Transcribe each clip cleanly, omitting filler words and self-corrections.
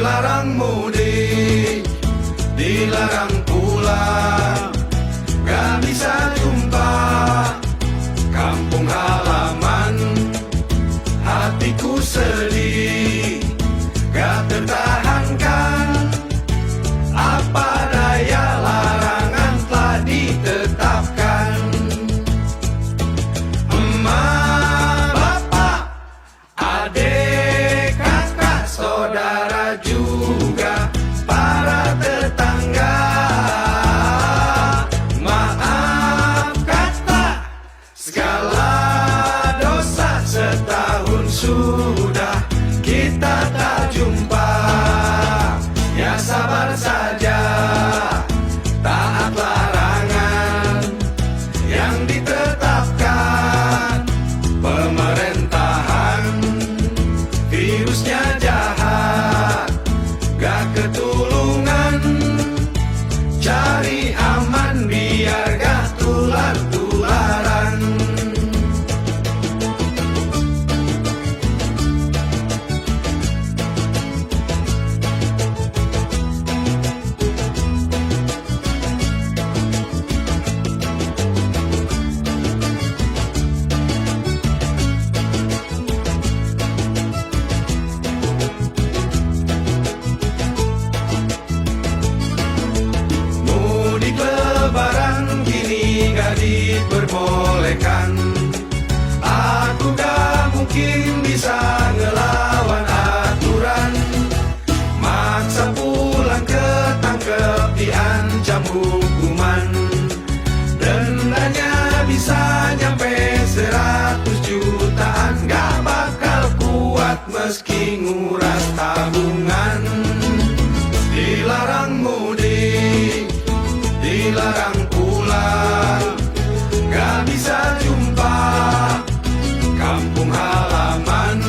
Dilarang mudik, dilarang pulang, gak bisa jumpa kampung halaman. Hatiku sedih, gak tertahankan. Apa daya, larangan telah ditetapkan. Emak, bapak, adik, kakak, saudara, juga para tetangga, maaf kata segala dosa. Setahun sudah kita tak jumpa, ya sabar saja, taat larangan yang ditetapkan pemerintahan. Virusnya jahat, gak ketulungan, cari aman biar gak tular-tularan. Mudik lebaran kini gak diperbolehkan. Aku gak mungkin bisa ngelawan aturan. Maksa pulang ketangkep diancam hukuman. Dendanya bisa nyampe 100 jutaan. Gak bakal kuat meski nguras tabungan. Dilarang mudik, dilarang pulang, gak bisa jumpa kampung halaman.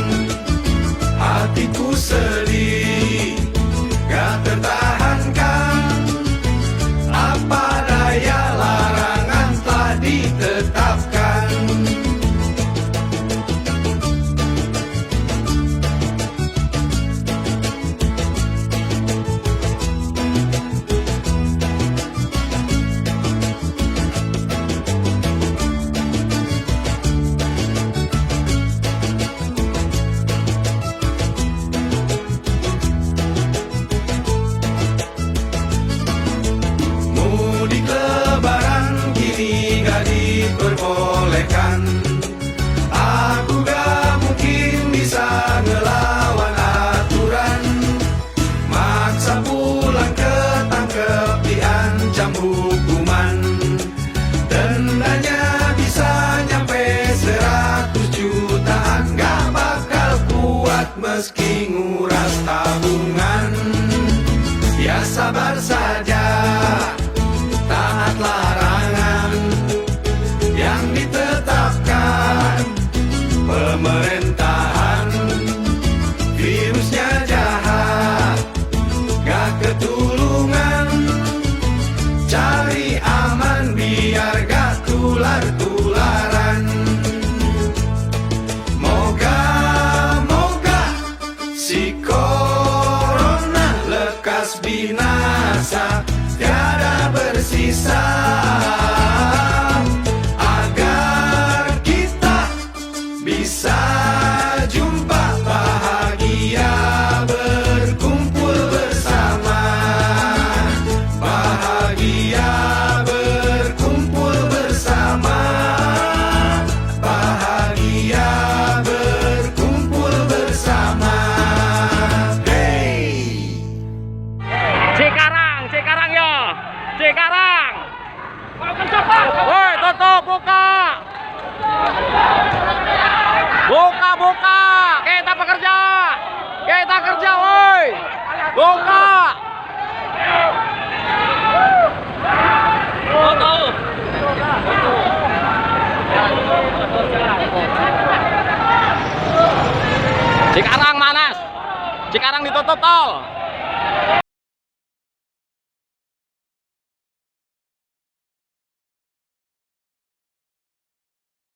Hatiku sedih, gak tertahankan. Apa daya, larangan telah ditetapkan. Mudik lebaran kini gak diperbolehkan. Aku gak mungkin bisa ngelawan aturan. Maksa pulang ketangkep diancam hukuman. Dendanya bisa nyampe 100 jutaan. Gak bakal kuat meski nguras tabungan. Ya sabar saja, taat larangan yang ditetapkan pemerintahan. Virusnya jahat, gak ketulungan, cari aman biar gak tular-tularan. Moga-moga si corona lekas binasa, tiada bersisa, agar kita bisa jumpa bahagia berkumpul bersama. Bahagia berkumpul bersama. Bahagia berkumpul bersama. Hey! Cikarang, Cikarang yo, Cikarang. Woi, tutup, buka. Buka, buka. Kita bekerja. Kita kerja, woi. Buka. Tutup. Cikarang manas. Cikarang ditutup tol.